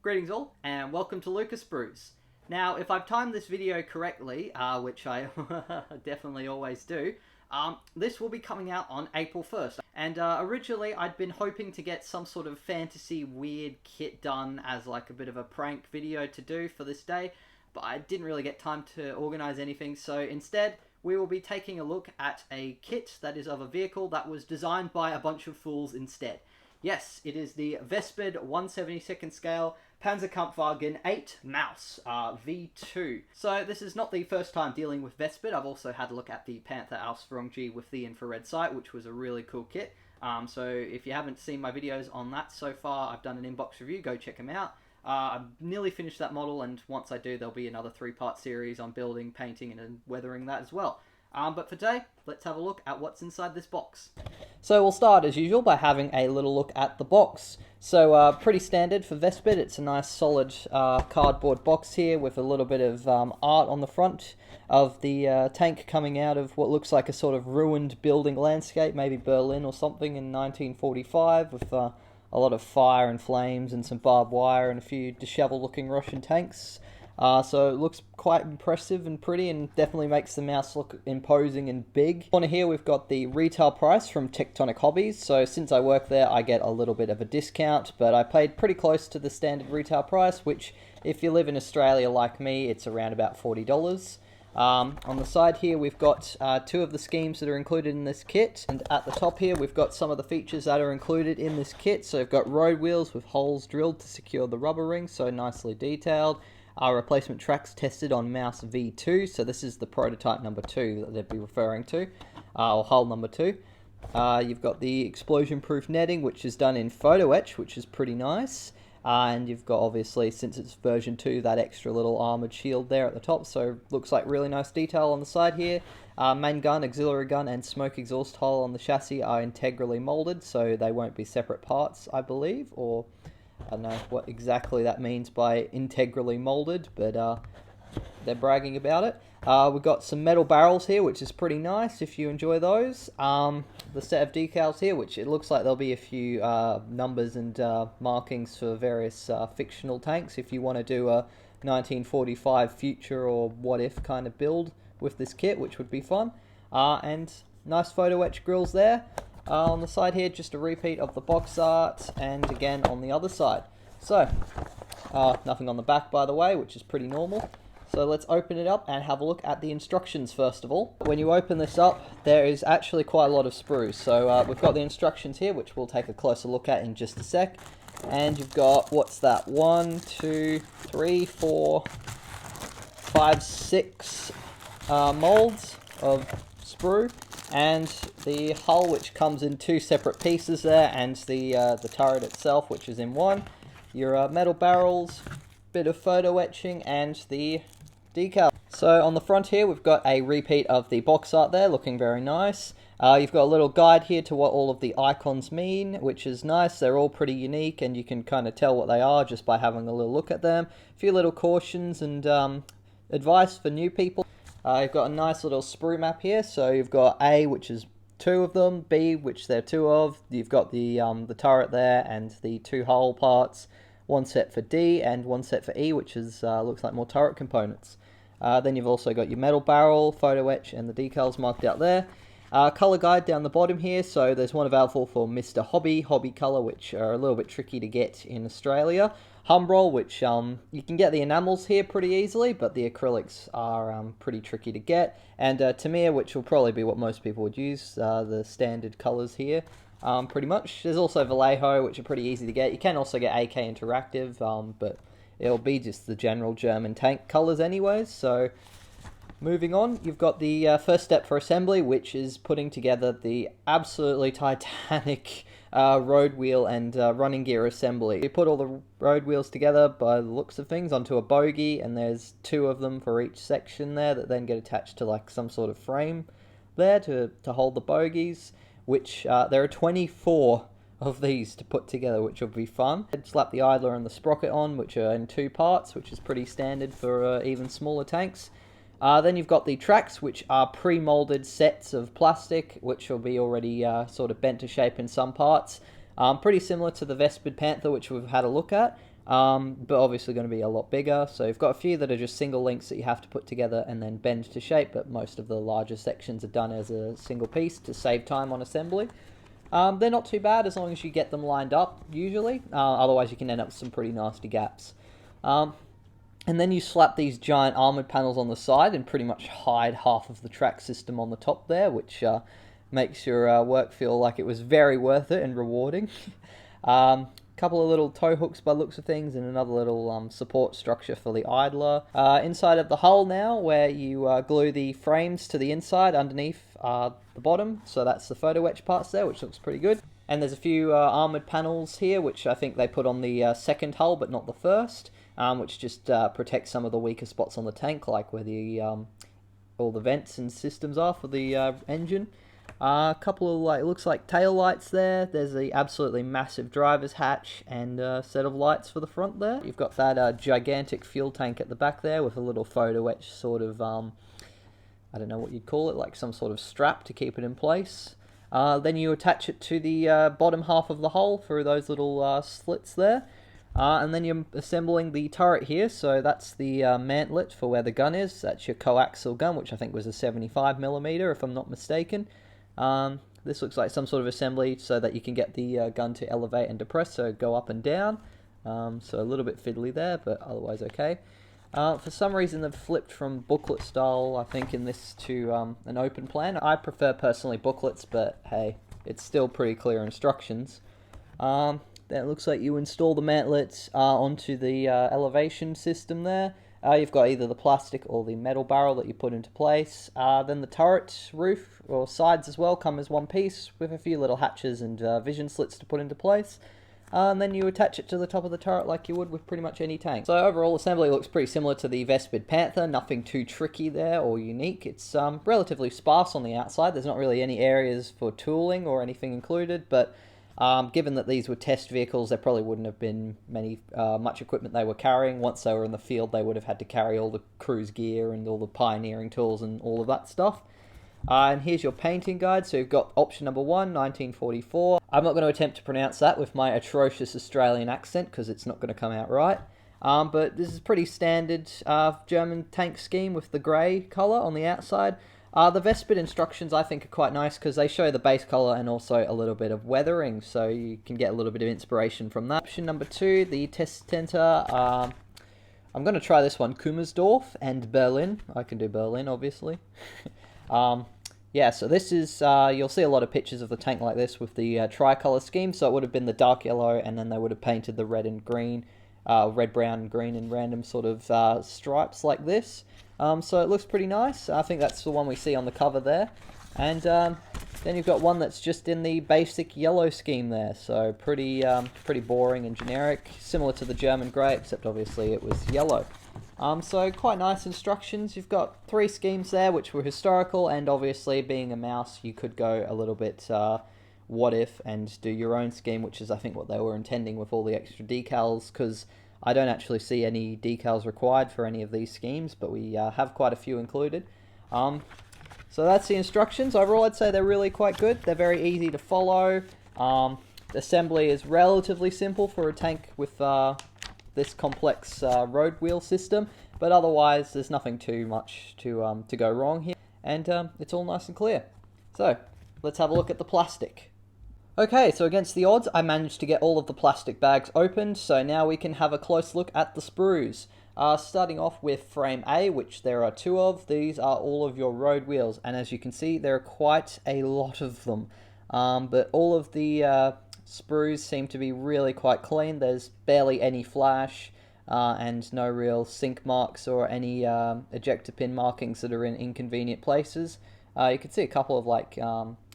Greetings all, and welcome to Luca Sprues. Now, if I've timed this video correctly, which I definitely always do, this will be coming out on April 1st. And originally I'd been hoping to get some sort of fantasy weird kit done as like a bit of a prank video to do for this day, but I didn't really get time to organize anything, so instead we will be taking a look at a kit that is of a vehicle that was designed by a bunch of fools instead. Yes, it is the VESPID 1/72nd scale Panzerkampfwagen 8 Maus V2. So this is not the first time dealing with VESPID. I've also had a look at the Panther Ausführung with the infrared sight, which was a really cool kit. So if you haven't seen my videos on that so far, I've done an inbox review, go check them out. I've nearly finished that model, and once I do, there'll be another 3-part series on building, painting, and weathering that as well. But for today, let's have a look at what's inside this box. So we'll start as usual by having a little look at the box. So pretty standard for VESPID. It's a nice solid cardboard box here with a little bit of art on the front of the tank coming out of what looks like a sort of ruined building landscape, maybe Berlin or something in 1945, with a lot of fire and flames and some barbed wire and a few disheveled looking Russian tanks. So it looks quite impressive and pretty, and definitely makes the mouse look imposing and big. On here we've got the retail price from Techtonichobbies. So since I work there, I get a little bit of a discount, but I paid pretty close to the standard retail price, which if you live in Australia like me, it's around about $40. On the side here we've got 2 of the schemes that are included in this kit, and at the top here we've got some of the features that are included in this kit. So we've got road wheels with holes drilled to secure the rubber rings, so nicely detailed. Replacement tracks tested on Maus V2, so this is the prototype number 2 that they'd be referring to, or hull number 2. You've got the explosion-proof netting, which is done in photo etch, which is pretty nice. And you've got, obviously, since it's version 2, that extra little armoured shield there at the top, so looks like really nice detail on the side here. Main gun, auxiliary gun, and smoke exhaust hole on the chassis are integrally moulded, so they won't be separate parts, I believe, or I don't know what exactly that means by integrally molded, but they're bragging about it. We've got some metal barrels here, which is pretty nice if you enjoy those. The set of decals here, which it looks like there'll be a few numbers and markings for various fictional tanks if you want to do a 1945 future or what if kind of build with this kit, which would be fun. And nice photo etch grills there. On the side here, just a repeat of the box art, and again on the other side. So, nothing on the back, by the way, which is pretty normal. So let's open it up and have a look at the instructions first of all. When you open this up, there is actually quite a lot of sprues. So we've got the instructions here, which we'll take a closer look at in just a sec. And you've got, what's that, 1, 2, 3, 4, 5, 6 molds of sprue. And the hull, which comes in 2 separate pieces there, and the turret itself, which is in one. Your metal barrels, bit of photo etching, and the decal. So on the front here, we've got a repeat of the box art there, looking very nice. You've got a little guide here to what all of the icons mean, which is nice. They're all pretty unique, and you can kind of tell what they are just by having a little look at them. A few little cautions and advice for new people. You've got a nice little sprue map here, so you've got A, which is 2 of them, B, which there are 2 of, you've got the turret there, and the 2 hull parts, 1 set for D, and 1 set for E, which is looks like more turret components. Then you've also got your metal barrel, photo etch, and the decals marked out there. Colour guide down the bottom here, so there's one available for Mr. Hobby colour, which are a little bit tricky to get in Australia. Humbrol, which you can get the enamels here pretty easily, but the acrylics are pretty tricky to get. And Tamiya, which will probably be what most people would use, the standard colours here, pretty much. There's also Vallejo, which are pretty easy to get. You can also get AK Interactive, but it'll be just the general German tank colours anyways, so moving on, you've got the first step for assembly, which is putting together the absolutely titanic road wheel and running gear assembly. You put all the road wheels together by the looks of things onto a bogie, and there's 2 of them for each section there that then get attached to like some sort of frame there to hold the bogies, which there are 24 of these to put together, which will be fun. Slap the idler and the sprocket on, which are in 2 parts, which is pretty standard for even smaller tanks. Then you've got the tracks, which are pre-molded sets of plastic, which will be already sort of bent to shape in some parts. Pretty similar to the VESPID Panther, which we've had a look at. but obviously going to be a lot bigger. So you've got a few that are just single links that you have to put together and then bend to shape, but most of the larger sections are done as a single piece to save time on assembly. They're not too bad as long as you get them lined up, usually. Otherwise you can end up with some pretty nasty gaps. And then you slap these giant armoured panels on the side and pretty much hide half of the track system on the top there, which makes your work feel like it was very worth it and rewarding. Couple of little tow hooks by the looks of things, and another little support structure for the idler. Inside of the hull now, where you glue the frames to the inside underneath the bottom, so that's the photo etch parts there, which looks pretty good. And there's a few armoured panels here, which I think they put on the second hull, but not the first, which just protects some of the weaker spots on the tank, like where the all the vents and systems are for the engine. A couple of, like, it looks like tail lights there. There's the absolutely massive driver's hatch and a set of lights for the front there. You've got that gigantic fuel tank at the back there with a little photo etch sort of, I don't know what you'd call it, like some sort of strap to keep it in place. Then you attach it to the bottom half of the hull through those little slits there. And then you're assembling the turret here, so that's the mantlet for where the gun is. That's your coaxial gun, which I think was a 75mm if I'm not mistaken. This looks like some sort of assembly so that you can get the gun to elevate and depress, so go up and down. So a little bit fiddly there, but otherwise okay. For some reason they've flipped from booklet style, I think, in this to an open plan. I prefer personally booklets, but hey, it's still pretty clear instructions. Then it looks like you install the mantlets onto the elevation system there. You've got either the plastic or the metal barrel that you put into place. Then the turret roof, or sides as well, come as one piece with a few little hatches and vision slits to put into place. And then you attach it to the top of the turret like you would with pretty much any tank. So overall assembly looks pretty similar to the VESPID Panther, nothing too tricky there or unique. It's relatively sparse on the outside. There's not really any areas for tooling or anything included, but given that these were test vehicles, there probably wouldn't have been much equipment they were carrying. Once they were in the field, they would have had to carry all the cruise gear and all the pioneering tools and all of that stuff. And here's your painting guide. So you've got option number 1, 1944. I'm not going to attempt to pronounce that with my atrocious Australian accent because it's not going to come out right. But this is pretty standard German tank scheme with the grey colour on the outside. The VESPID instructions I think are quite nice because they show the base colour and also a little bit of weathering, so you can get a little bit of inspiration from that. Option number 2, the Testcenter. I'm going to try this one, Kummersdorf and Berlin. I can do Berlin, obviously. Yeah, so this is, you'll see a lot of pictures of the tank like this with the tricolour scheme, so it would have been the dark yellow and then they would have painted the red and green, red, brown, green and random sort of stripes like this. So it looks pretty nice. I think that's the one we see on the cover there. And then you've got one that's just in the basic yellow scheme there. So pretty boring and generic, similar to the German grey, except obviously it was yellow. So quite nice instructions. You've got 3 schemes there, which were historical, and obviously being a mouse, you could go a little bit what if and do your own scheme, which is I think what they were intending with all the extra decals, because I don't actually see any decals required for any of these schemes, but we have quite a few included. So that's the instructions. Overall, I'd say they're really quite good. They're very easy to follow. The assembly is relatively simple for a tank with this complex road wheel system, but otherwise there's nothing too much to go wrong here, and it's all nice and clear. So let's have a look at the plastic. Okay, so against the odds, I managed to get all of the plastic bags opened, so now we can have a close look at the sprues. Starting off with frame A, which there are 2 of. These are all of your road wheels, and as you can see, there are quite a lot of them. But all of the sprues seem to be really quite clean. There's barely any flash, and no real sink marks or any ejector pin markings that are in inconvenient places. You can see a couple of like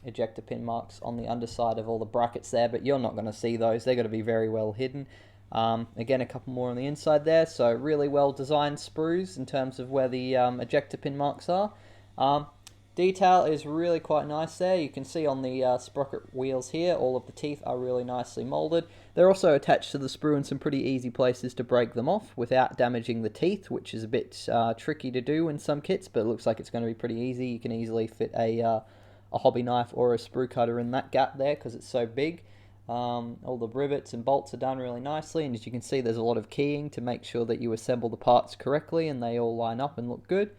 ejector pin marks on the underside of all the brackets there, but you're not going to see those. They're going to be very well hidden. Again, a couple more on the inside there, so really well designed sprues in terms of where the ejector pin marks are. Detail is really quite nice there. You can see on the sprocket wheels here, all of the teeth are really nicely molded. They're also attached to the sprue in some pretty easy places to break them off without damaging the teeth, which is a bit tricky to do in some kits, but it looks like it's going to be pretty easy. You can easily fit a hobby knife or a sprue cutter in that gap there because it's so big. All the rivets and bolts are done really nicely, and as you can see, there's a lot of keying to make sure that you assemble the parts correctly and they all line up and look good.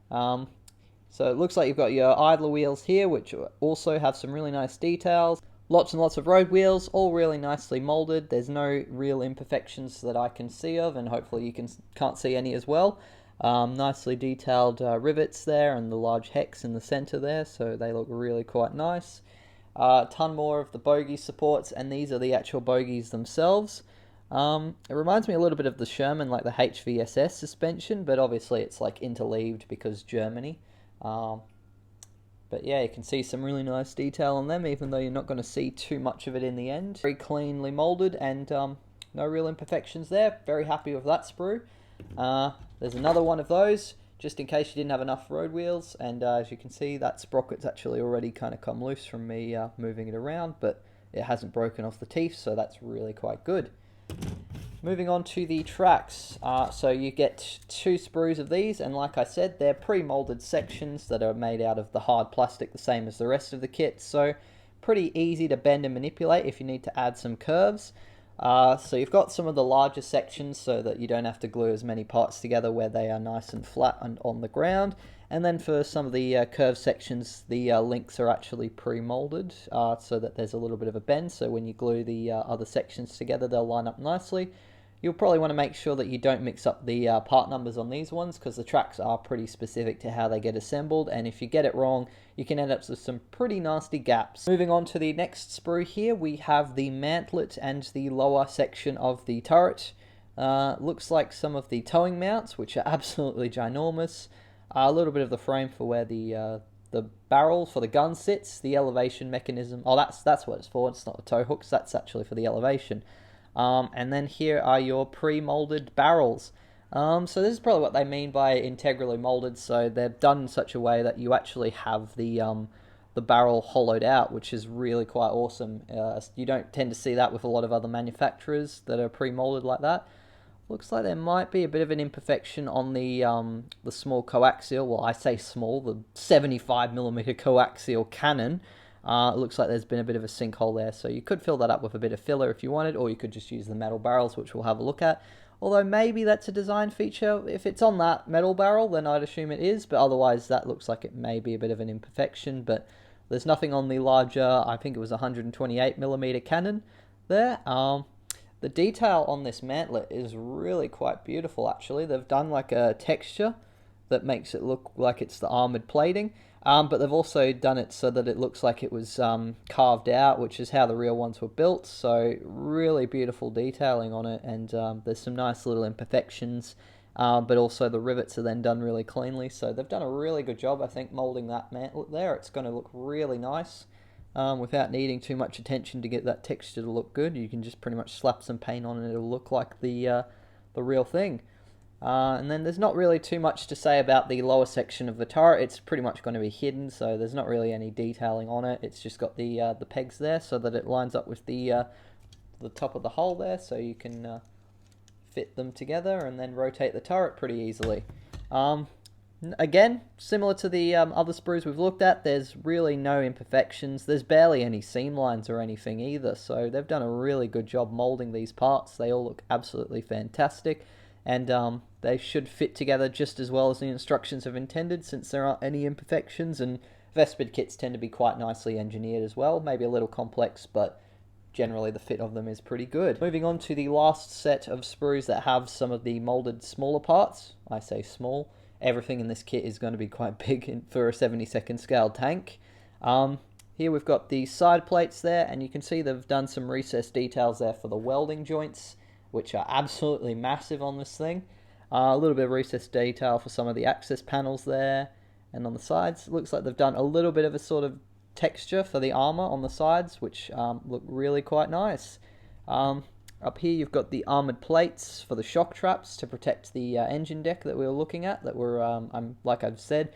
So it looks like you've got your idler wheels here, which also have some really nice details. Lots and lots of road wheels, all really nicely molded. There's no real imperfections that I can see of, and hopefully you can't see any as well. Nicely detailed rivets there, and the large hex in the center there, so they look really quite nice. A ton more of the bogie supports, and these are the actual bogies themselves. It reminds me a little bit of the Sherman, like the HVSS suspension, but obviously it's like interleaved because Germany. But yeah, you can see some really nice detail on them, even though you're not going to see too much of it in the end. Very cleanly molded, and no real imperfections there. Very happy with that sprue. There's another one of those, just in case you didn't have enough road wheels, and as you can see, that sprocket's actually already kind of come loose from me moving it around, but it hasn't broken off the teeth, so that's really quite good. Moving on to the tracks, so you get 2 sprues of these, and like I said, they're pre-molded sections that are made out of the hard plastic, the same as the rest of the kit, so pretty easy to bend and manipulate if you need to add some curves. So you've got some of the larger sections so that you don't have to glue as many parts together where they are nice and flat and on the ground. And then for some of the curved sections, the links are actually pre-molded so that there's a little bit of a bend. So when you glue the other sections together, they'll line up nicely. You'll probably want to make sure that you don't mix up the part numbers on these ones, because the tracks are pretty specific to how they get assembled, and if you get it wrong, you can end up with some pretty nasty gaps. Moving on to the next sprue here, we have the mantlet and the lower section of the turret. Looks like some of the towing mounts, which are absolutely ginormous. A little bit of the frame for where the barrel for the gun sits, the elevation mechanism. Oh, that's what it's for. It's not the tow hooks. That's actually for the elevation. And then here are your pre-molded barrels. So this is probably what they mean by integrally molded. So they're done in such a way that you actually have the barrel hollowed out, which is really quite awesome. You don't tend to see that with a lot of other manufacturers that are pre-molded like that. Looks like there might be a bit of an imperfection on the small coaxial. Well, I say small, the 75mm coaxial cannon. It looks like there's been a bit of a sinkhole there, so you could fill that up with a bit of filler if you wanted, or you could just use the metal barrels, which we'll have a look at. Although maybe that's a design feature. If it's on that metal barrel, then I'd assume it is, but otherwise that looks like it may be a bit of an imperfection. But there's nothing on the larger, I think it was 128mm cannon there. The detail on this mantlet is really quite beautiful, actually. They've done like a texture that makes it look like it's the armored plating. But they've also done it so that it looks like it was carved out, which is how the real ones were built. So really beautiful detailing on it, and there's some nice little imperfections, but also the rivets are then done really cleanly. So they've done a really good job, I think, molding that mantlet there. It's going to look really nice without needing too much attention to get that texture to look good. You can just pretty much slap some paint on and it'll look like the real thing. And then there's not really too much to say about the lower section of the turret. It's pretty much going to be hidden, so there's not really any detailing on it. It's just got the pegs there so that it lines up with the top of the hull there, so you can fit them together and then rotate the turret pretty easily. Again, similar to the other sprues we've looked at, there's really no imperfections. There's barely any seam lines or anything either, so they've done a really good job molding these parts. They all look absolutely fantastic. And they should fit together just as well as the instructions have intended, since there aren't any imperfections, and VESPID kits tend to be quite nicely engineered as well, maybe a little complex, but generally the fit of them is pretty good. Moving on to the last set of sprues that have some of the molded smaller parts. I say small. Everything in this kit is going to be quite big for a 72nd scale tank. Here we've got the side plates there, and you can see they've done some recessed details there for the welding joints, which are absolutely massive on this thing. A little bit of recessed detail for some of the access panels there, and on the sides, it looks like they've done a little bit of a sort of texture for the armor on the sides, which look really quite nice. Up here you've got the armored plates for the shock traps to protect the engine deck that we were looking at, that were, like I've said,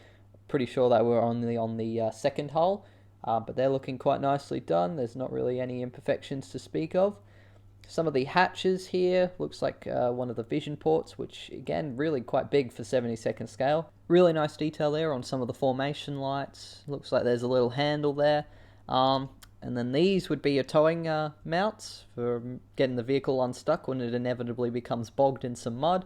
pretty sure they were only on the second hull, but they're looking quite nicely done. There's not really any imperfections to speak of. Some of the hatches here, looks like one of the vision ports, which again, really quite big for 72nd scale. Really nice detail there on some of the formation lights. Looks like there's a little handle there. And then these would be your towing mounts for getting the vehicle unstuck when it inevitably becomes bogged in some mud.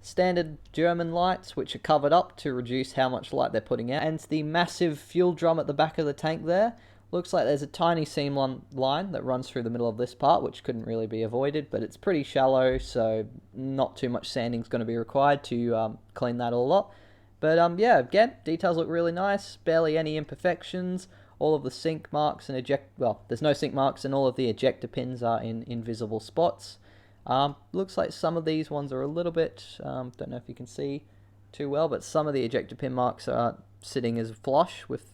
Standard German lights, which are covered up to reduce how much light they're putting out. And the massive fuel drum at the back of the tank there. Looks like there's a tiny seam line that runs through the middle of this part, which couldn't really be avoided, but it's pretty shallow, so not too much sanding is going to be required to clean that all up. But yeah, again, details look really nice, barely any imperfections. All of the sink marks and there's no sink marks, and all of the ejector pins are in invisible spots. Looks like some of these ones are a little bit, don't know if you can see too well, but some of the ejector pin marks are sitting as flush with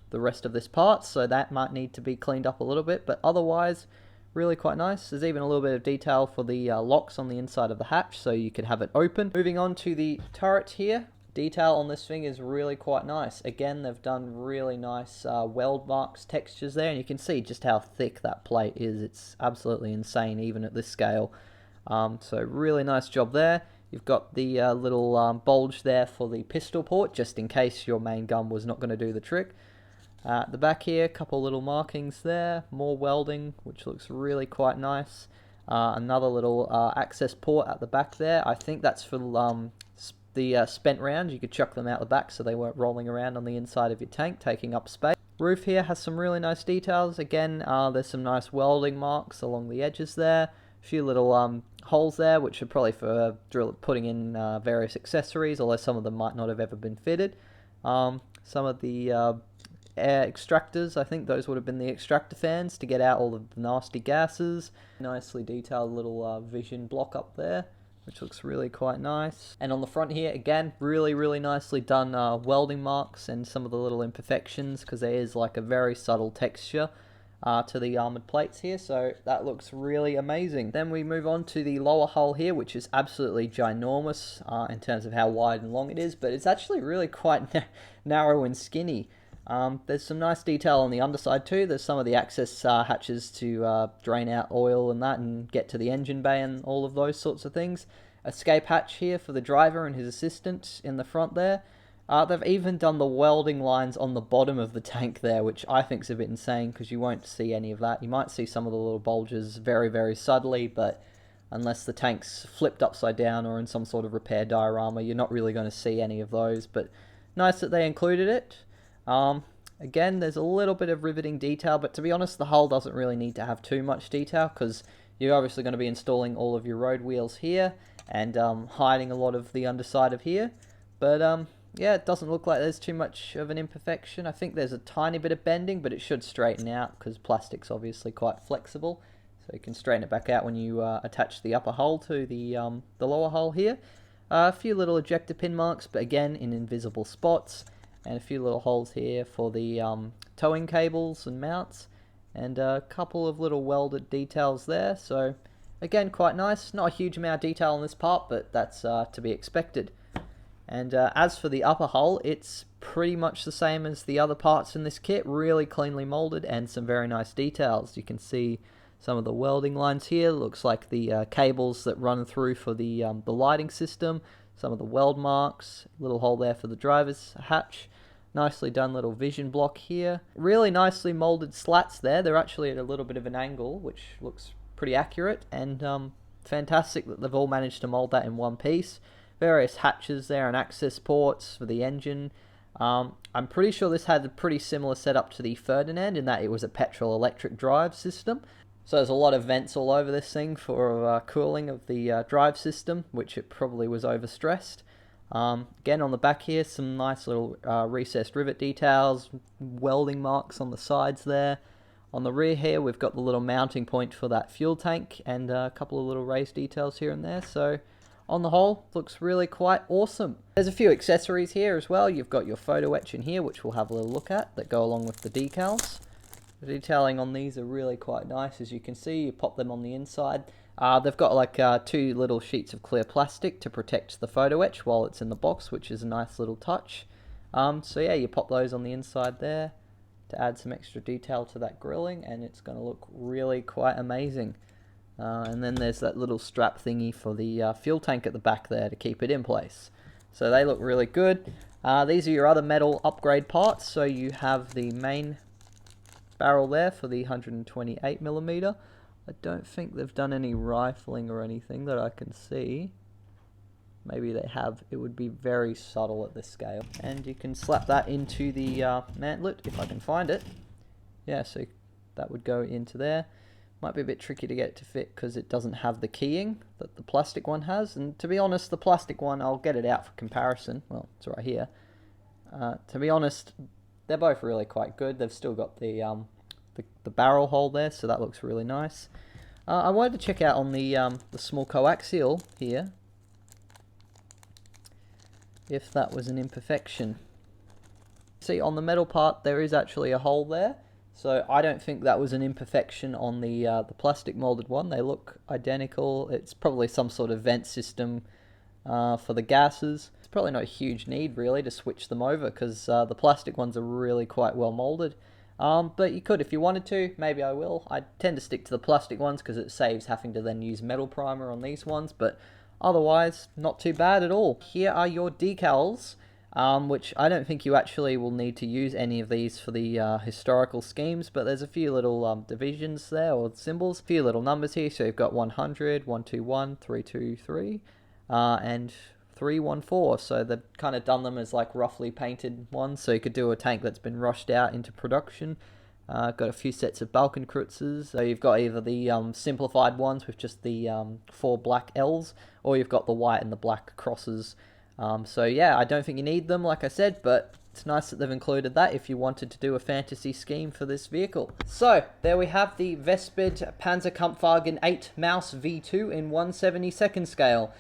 the rest of this part, so that might need to be cleaned up a little bit, but otherwise really quite nice. There's even a little bit of detail for the locks on the inside of the hatch, so you could have it open. Moving on to the turret here, detail on this thing is really quite nice. Again, they've done really nice weld marks, textures there, and you can see just how thick that plate is. It's absolutely insane even at this scale. So really nice job there. You've got the little bulge there for the pistol port, just in case your main gun was not going to do the trick. At the back here, a couple little markings there, more welding, which looks really quite nice. Another little access port at the back there. I think that's for the spent rounds. You could chuck them out the back so they weren't rolling around on the inside of your tank, taking up space. Roof here has some really nice details. Again, there's some nice welding marks along the edges there. A few little holes there, which are probably for putting in various accessories, although some of them might not have ever been fitted. Some of the air extractors, I think those would have been the extractor fans to get out all of the nasty gases. Nicely detailed little vision block up there, which looks really quite nice. And on the front here, again, really nicely done welding marks and some of the little imperfections, because there is like a very subtle texture to the armored plates here, so that looks really amazing. Then we move on to the lower hull here, which is absolutely ginormous in terms of how wide and long it is, but it's actually really quite narrow and skinny. There's some nice detail on the underside too. There's some of the access hatches to drain out oil and that and get to the engine bay and all of those sorts of things. Escape hatch here for the driver and his assistant in the front there. They've even done the welding lines on the bottom of the tank there, which I think is a bit insane because you won't see any of that. You might see some of the little bulges very subtly, but unless the tank's flipped upside down or in some sort of repair diorama, you're not really going to see any of those. But nice that they included it. Again, there's a little bit of riveting detail, but to be honest, the hull doesn't really need to have too much detail because you're obviously going to be installing all of your road wheels here and hiding a lot of the underside of here. But yeah, it doesn't look like there's too much of an imperfection. I think there's a tiny bit of bending, but it should straighten out because plastic's obviously quite flexible. So you can straighten it back out when you attach the upper hull to the lower hull here. A few little ejector pin marks, but again in invisible spots. And a few little holes here for the towing cables and mounts. And a couple of little welded details there. So again, quite nice. Not a huge amount of detail on this part, but that's to be expected. And as for the upper hull, it's pretty much the same as the other parts in this kit, really cleanly molded and some very nice details. You can see some of the welding lines here, looks like the cables that run through for the lighting system, some of the weld marks, little hole there for the driver's hatch, nicely done little vision block here, really nicely molded slats there. They're actually at a little bit of an angle, which looks pretty accurate, and fantastic that they've all managed to mold that in one piece. Various hatches there and access ports for the engine. I'm pretty sure this had a pretty similar setup to the Ferdinand in that it was a petrol-electric drive system. So there's a lot of vents all over this thing for cooling of the drive system, which it probably was overstressed. Again, on the back here, some nice little recessed rivet details, welding marks on the sides there. On the rear here, we've got the little mounting point for that fuel tank and a couple of little raised details here and there. So on the whole, looks really quite awesome. There's a few accessories here as well. You've got your photo etch in here, which we'll have a little look at, that go along with the decals. The detailing on these are really quite nice, as you can see. You pop them on the inside. They've got like two little sheets of clear plastic to protect the photo etch while it's in the box, which is a nice little touch. So yeah, you pop those on the inside there to add some extra detail to that grilling, and it's going to look really quite amazing. And then there's that little strap thingy for the fuel tank at the back there to keep it in place. So they look really good. These are your other metal upgrade parts. So you have the main barrel there for the 128mm. I don't think they've done any rifling or anything that I can see. Maybe they have. It would be very subtle at this scale. And you can slap that into the mantlet if I can find it. Yeah, so that would go into there. Might be a bit tricky to get it to fit because it doesn't have the keying that the plastic one has. And to be honest, the plastic one, I'll get it out for comparison. Well, it's right here. To be honest, they're both really quite good. They've still got the barrel hole there, so that looks really nice. I wanted to check out on the small coaxial here if that was an imperfection. See, on the metal part there is actually a hole there, so I don't think that was an imperfection on the plastic molded one. They look identical. It's probably some sort of vent system for the gases. It's probably not a huge need really to switch them over because the plastic ones are really quite well molded. But you could if you wanted to. Maybe I will. I tend to stick to the plastic ones because it saves having to then use metal primer on these ones, but otherwise not too bad at all. Here are your decals, which I don't think you actually will need to use any of these for the historical schemes, but there's a few little divisions there, or symbols, a few little numbers here. So you've got 100, 121, 323, and 314, so they've kind of done them as like roughly painted ones, so you could do a tank that's been rushed out into production. Got a few sets of Balkenkreuzes, so you've got either the simplified ones with just the 4 black L's, or you've got the white and the black crosses. So yeah, I don't think you need them, like I said, but it's nice that they've included that if you wanted to do a fantasy scheme for this vehicle. So there we have the VESPID Panzerkampfwagen 8 Maus V2 in 1/72 scale.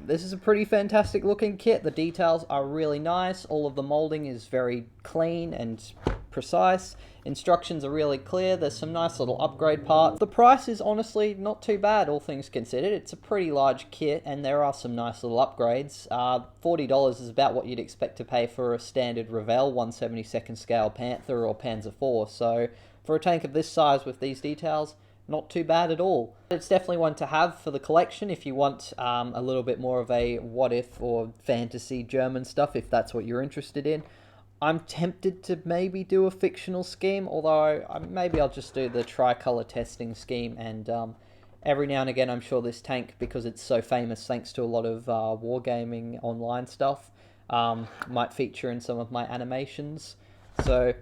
This is a pretty fantastic looking kit. The details are really nice. All of the molding is very clean and precise. Instructions are really clear. There's some nice little upgrade parts. The price is honestly not too bad, all things considered. It's a pretty large kit and there are some nice little upgrades. $40 is about what you'd expect to pay for a standard Revell 1/72 scale Panther or Panzer IV. So for a tank of this size with these details, not too bad at all. It's definitely one to have for the collection if you want a little bit more of a what if or fantasy German stuff, if that's what you're interested in. I'm tempted to maybe do a fictional scheme, although maybe I'll just do the tricolour testing scheme, and every now and again I'm sure this tank, because it's so famous thanks to a lot of wargaming online stuff, might feature in some of my animations. So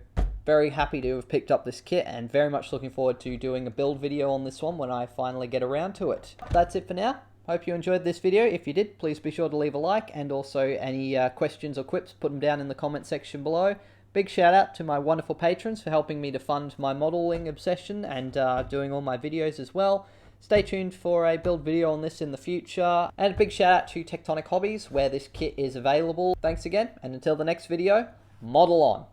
very happy to have picked up this kit and very much looking forward to doing a build video on this one when I finally get around to it. That's it for now. Hope you enjoyed this video. If you did, please be sure to leave a like, and also any questions or quips, put them down in the comment section below. Big shout out to my wonderful patrons for helping me to fund my modeling obsession and doing all my videos as well. Stay tuned for a build video on this in the future. And a big shout out to Techtonichobbies where this kit is available. Thanks again, and until the next video, model on!